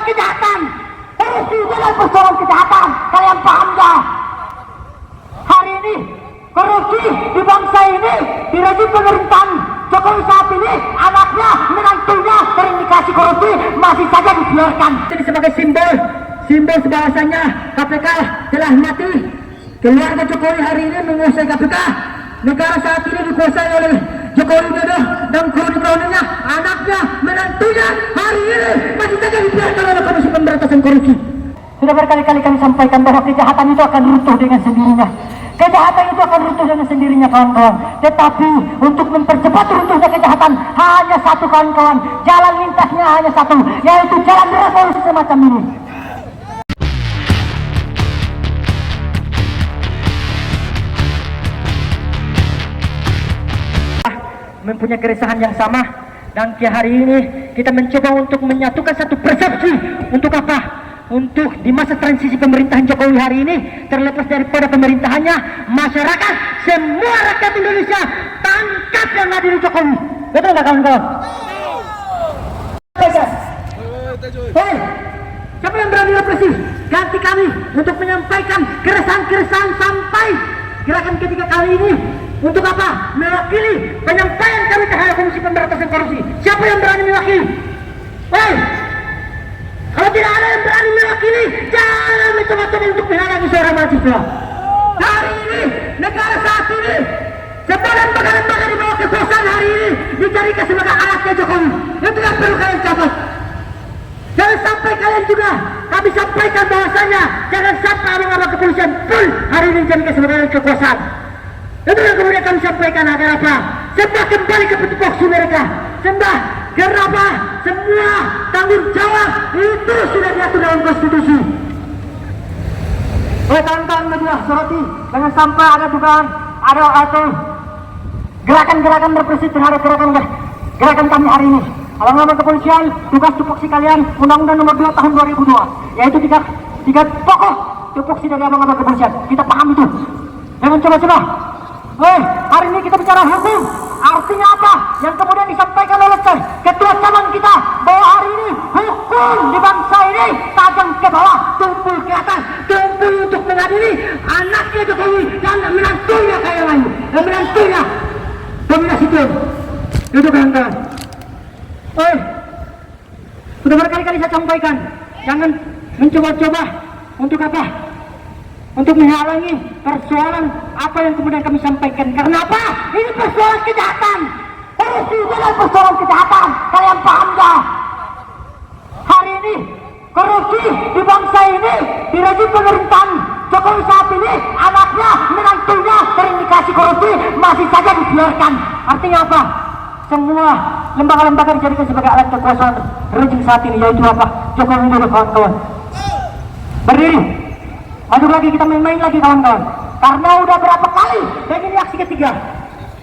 persoalan kejahatan. Korupsi itu adalah persoalan kejahatan. Kalian paham gak? Hari ini korupsi di bangsa ini di rezim pemerintahan Jokowi saat ini, anaknya, menantunya terindikasi korupsi masih saja dibiarkan. Ini sebagai simbol bahasanya KPK telah mati. Keluarga Jokowi hari ini menguasai KPK. Negara saat ini dikuasai oleh Jokowi Widodo dan kroni-kroninya, anaknya, menantunya hari ini masih saja dibiarkan oleh Komisi Pemberantasan Korupsi. Sudah berkali-kali kami sampaikan bahwa kejahatan itu akan runtuh dengan sendirinya. Kejahatan itu akan runtuh dengan sendirinya, kawan-kawan. Tetapi untuk mempercepat runtuhnya kejahatan hanya satu, kawan-kawan. Jalan lintasnya hanya satu, yaitu jalan revolusi semacam ini. Mempunyai keresahan yang sama, dan hari ini kita mencoba untuk menyatukan satu persepsi. Untuk apa? Untuk di masa transisi pemerintahan Jokowi hari ini, terlepas daripada pemerintahannya, masyarakat, semua rakyat Indonesia tangkap yang ada di Jokowi. Betul nggak, kawan-kawan? Hei, siapa yang berani represi? Ganti kami untuk menyampaikan keresahan-keresahan sampai gerakan ketiga kali ini. Untuk apa? Mewakili penyampaian kami terhadap Komisi Pemberantasan Korupsi. Siapa yang berani mewakili? Hei, kalau tidak ada yang berani mewakili, jangan mencoba-coba untuk menghalangi suara mahasiswa. Hari ini, negara saat ini, semua lembaga-lembaga di bawah kekuasaan hari ini dijadikan sebagai alatnya Jokowi. Itu yang perlu kalian catat. Jangan sampai kalian juga, kami sampaikan bahwasanya jangan sampai abang-abang kepolisian pun hari ini dijadikan sebagai alat kekuasaan. Itu yang kemudian kami sampaikan agar apa? Sembah kembali ke tupoksi mereka. Sembah gerabah, semua tanggung jawab itu sudah diatur dalam konstitusi. Oleh kawan-kawan media soroti, jangan sampai ada dugaan, ada atau gerakan-gerakan represi terhadap gerakan kami hari ini. Abang-abang kepolisian, tugas tupoksi kalian Undang-Undang Nomor 2 Tahun 2002, yaitu tiga pokok tupoksi dari abang-abang kepolisian. Kita paham itu. Jangan coba-coba. Hari ini kita bicara hukum. Artinya apa? Yang kemudian disampaikan oleh ketua cabang kita, bahwa hari ini hukum di bangsa ini tajam ke bawah, tumpul ke atas, tumpul untuk mengadili anaknya Jokowi dan menantunya kaya lain, dan menantunya dominasi itu. Itu kawan-kawan. Sudah berkali-kali saya sampaikan, jangan mencoba-coba untuk apa? Untuk menghalangi persoalan apa yang kemudian kami sampaikan. Karena apa? Ini persoalan kejahatan. Korupsi itu adalah persoalan kejahatan. Kalian paham gak? Hari ini korupsi di bangsa ini di rezim pemerintahan Jokowi saat ini, anaknya, menantunya terindikasi korupsi masih saja dibiarkan. Artinya apa? Semua lembaga-lembaga dijadikan sebagai alat kekuasaan rezim saat ini, yaitu apa? Jokowi Widodo, kawan-kawan. Berdiri. Maju lagi, kita main-main lagi, kawan-kawan. Karena udah berapa kali, dan ini aksi ketiga.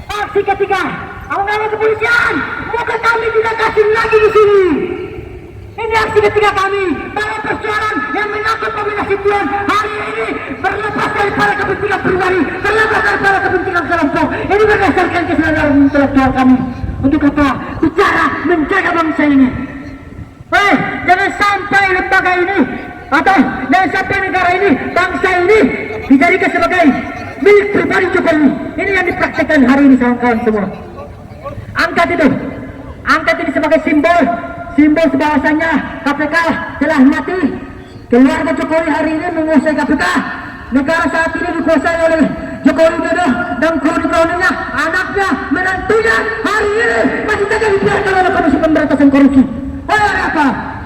Aksi ketiga, abang-abang kepolisian, muka kami tidak kasih lagi di sini. Ini aksi ketiga kami. Para persoalan yang menyangkut nominasi Tuhan hari ini berlepas daripada kepentingan pribadi, terlepas daripada kepentingan kelompok. Ini berdasarkan kesadaran intelektual kami. Untuk apa? Bicara menjaga bangsa ini. Jangan sampai lembaga ini atau jangan sampai negara ini, bangsa ini dijadikan sebagai milik pribadi Jokowi. Ini yang dipraktikkan hari ini, kawan-kawan semua. Angkat ini sebagai simbol bahasanya KPK telah mati. Keluarga Jokowi hari ini menguasai KPK. Negara saat ini dikuasai oleh Jokowi Widodo dan kroni-kroninya, anaknya, menantunya hari ini masih saja dibiarkan oleh Komisi Pemberantasan Korupsi. Apa?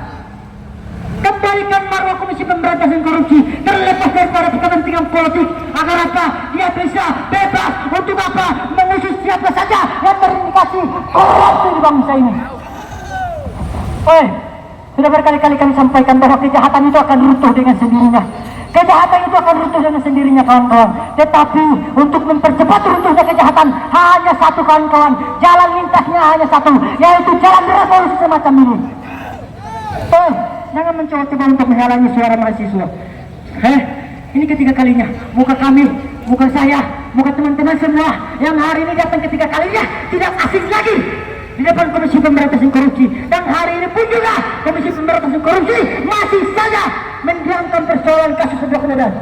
Kembalikan marwah Komisi Pemberantasan Korupsi, terlepas daripada kepentingan politik, agar apa? Dia bisa bebas untuk apa? Mengusut siapa saja yang terindikasi korupsi di bangsa ini. Sudah berkali-kali kami sampaikan bahwa kejahatan itu akan runtuh dengan sendirinya. Kejahatan itu akan runtuh dengan sendirinya, kawan-kawan. Tetapi untuk mempercepat runtuhnya kejahatan hanya satu, kawan-kawan. Jalan lintasnya hanya satu, yaitu jalan revolusi semacam ini. Jangan mencoba-coba untuk menghalangi suara mahasiswa. Ini ketiga kalinya. Muka kami, muka saya, muka teman-teman semua yang hari ini datang ketiga kalinya tidak asing lagi di depan Komisi Pemberantasan Korupsi. Dan hari ini pun juga Komisi Pemberantasan Korupsi persoalan kasus Blok Medan.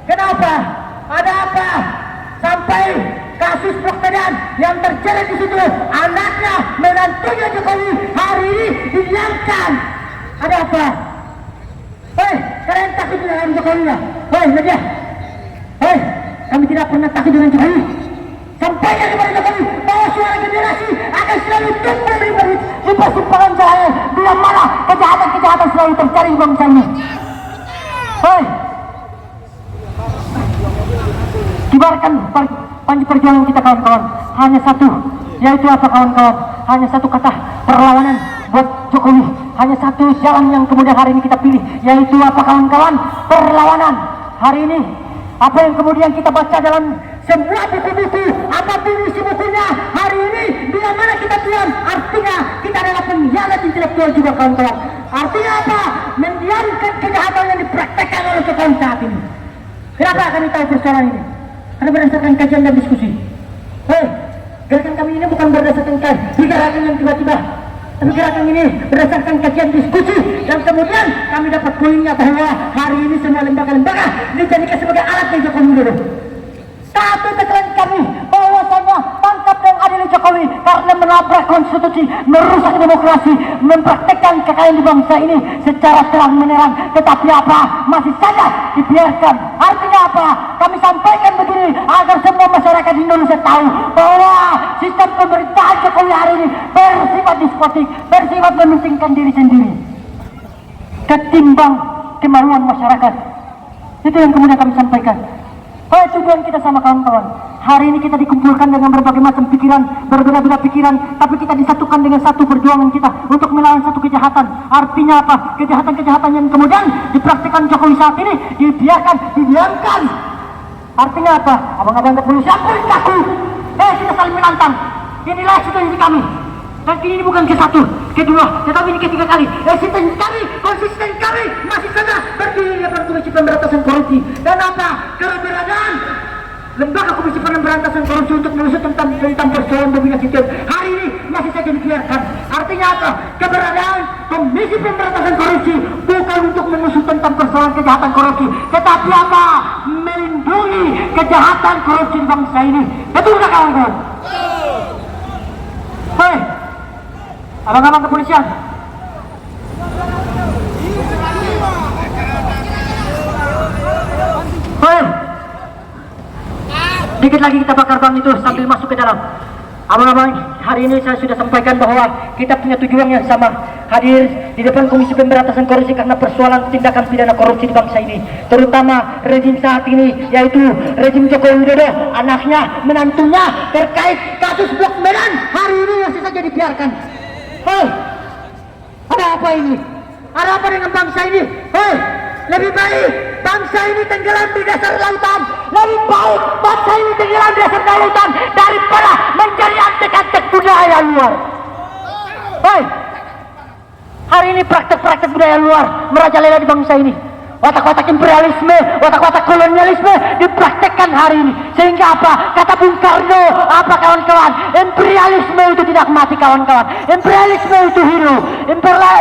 Kenapa? Ada apa? Sampai kasus Blok Medan yang terjadi di situ, anaknya, menantunya Jokowi hari ini dihilangkan. Ada apa? Kalian takut dengan Jokowi ya? Media. Kami tidak pernah takut dengan Jokowi. Sampaikan kepada Jokowi bahwa suara generasi akan selalu tumbuh di persimpangan jalan bila mana kejahatan selalu terjadi di bangsa ini. Kibarkan panji perjuangan kita kawan-kawan. Hanya satu, yaitu apa kawan-kawan? Hanya satu kata perlawanan buat Jokowi. Hanya satu jalan yang kemudian hari ini kita pilih, yaitu apa kawan-kawan? Perlawanan. Hari ini apa yang kemudian kita baca dalam semua buku-buku, apapun isi bukunya, hari ini bila mana kita diam, artinya kita adalah pengkhianat intelektual juga kawan-kawan. Artinya apa? Mendiamkan kejahatan yang dipraktekkan oleh Jokowi saat ini. Kenapa kami tahu persoalan ini? Karena berdasarkan kajian dan diskusi. Gerakan kami ini bukan berdasarkan gerakan yang tiba-tiba, tapi gerakan ini berdasarkan kajian diskusi, dan kemudian kami dapat poinnya bahwa hari ini semua lembaga-lembaga dijadikan sebagai alat dari Jokowi Widodo. Satu tekan kami bahwasanya tangkap dan adil Jokowi karena menabrak konstitusi, merusak demokrasi, mempraktekkan kekayaan di bangsa ini secara terang menerang. Tetapi apa? Masih saja dibiarkan. Artinya apa? Kami sampaikan begini agar semua masyarakat Indonesia tahu bahwa sistem pemerintahan Jokowi hari ini bersifat despotik, bersifat mementingkan diri sendiri ketimbang kemajuan masyarakat. Itu yang kemudian kami sampaikan. Tujuan kita sama kawan-kawan. Hari ini kita dikumpulkan dengan berbagai macam pikiran, berbeda-beda pikiran, tapi kita disatukan dengan satu perjuangan kita untuk melawan satu kejahatan. Artinya apa? Kejahatan-kejahatan yang kemudian dipraktikkan Jokowi saat ini dibiarkan, didiamkan. Artinya apa? Abang-abang kepolisian pun takut. Kita saling menantang. Inilah situasi kami. Dan ini bukan ke satu, kedua, tetapi ini ketiga kali. Konsisten kami masih saja berdiri di depan Komisi Pemberantasan Korupsi. Dan apa? Keberadaan Lembaga Komisi Pemberantasan Korupsi untuk mengusut tentang persoalan dominasi hari ini masih saja dibiarkan. Artinya apa? Keberadaan Komisi Pemberantasan Korupsi bukan untuk mengusut tentang persoalan kejahatan korupsi, tetapi apa? Melindungi kejahatan korupsi di bangsa ini. Betul nggak kawan-kawan? Abang-abang kepolisian, dikit lagi kita bakar bang itu sambil masuk ke dalam. Abang-abang, hari ini saya sudah sampaikan bahwa kita punya tujuan yang sama, hadir di depan Komisi Pemberantasan Korupsi karena persoalan tindakan pidana korupsi di bangsa ini, terutama rezim saat ini, yaitu rezim Jokowi Widodo, anaknya, menantunya, terkait kasus Blok Medan hari ini masih saja dibiarkan. Ada apa ini? Ada apa dengan bangsa ini? Lebih baik bangsa ini tenggelam di dasar lautan. Lebih baik bangsa ini tenggelam di dasar lautan daripada menjadi antek-antek budaya luar. Hari ini praktek-praktek budaya luar merajalela di bangsa ini. Watak-watak imperialisme, watak-watak kolonialisme dipraktekkan hari ini. Sehingga apa? Kata Bung Karno, apa kawan-kawan? Imperialisme itu tidak mati kawan-kawan. Imperialisme itu hidup.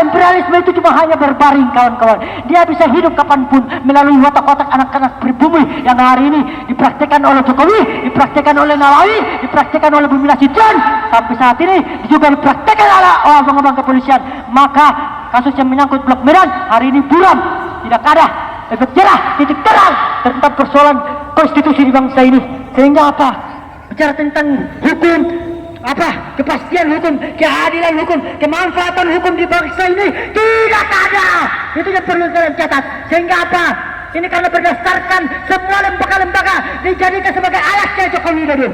Imperialisme itu cuma hanya berbaring kawan-kawan. Dia bisa hidup kapanpun melalui watak-watak anak-anak pribumi yang hari ini dipraktekkan oleh Jokowi, dipraktekkan oleh Nawawi, dipraktekkan oleh Bumi Nasution. Sampai saat ini juga dipraktekkan oleh abang-abang kepolisian. Maka kasus yang menyangkut Blok Medan hari ini buram. Tidak ada efek jerah, titik terang tentang persoalan konstitusi di bangsa ini. Sehingga apa? Bicara tentang hukum, apa? Kepastian hukum, keadilan hukum, kemanfaatan hukum di bangsa ini tidak ada. Itu yang perlu kalian catat. Sehingga apa? Ini karena berdasarkan semua lembaga-lembaga dijadikan sebagai alatnya Jokowi Widodo.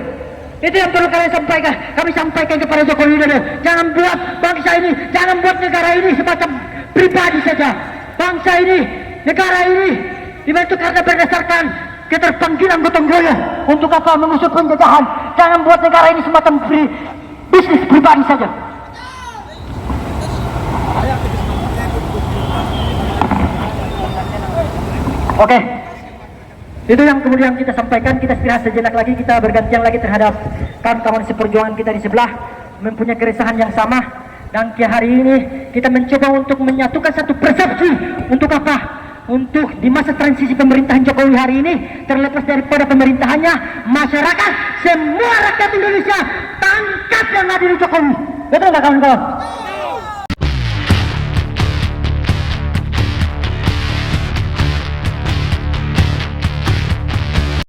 Itu yang perlu kalian sampaikan. Kami sampaikan kepada Jokowi Widodo. Jangan buat bangsa ini, jangan buat negara ini semacam pribadi saja. Bangsa ini, negara ini dibentuk karena berdasarkan keterpanggilan gotong royong. Untuk apa? Mengusut penjajahan. Jangan buat negara ini semacam bisnis pribadi saja. Oke, itu yang kemudian kita sampaikan. Kita istirahat sejenak lagi, kita bergantian lagi terhadap kawan-kawan seperjuangan kita di sebelah, mempunyai keresahan yang sama. Dan hari ini kita mencoba untuk menyatukan satu persepsi. Untuk apa? untuk di masa transisi pemerintahan Jokowi hari ini, terlepas daripada pemerintahannya, masyarakat, semua rakyat Indonesia tangkap yang adil Jokowi. Betul nggak kawan-kawan?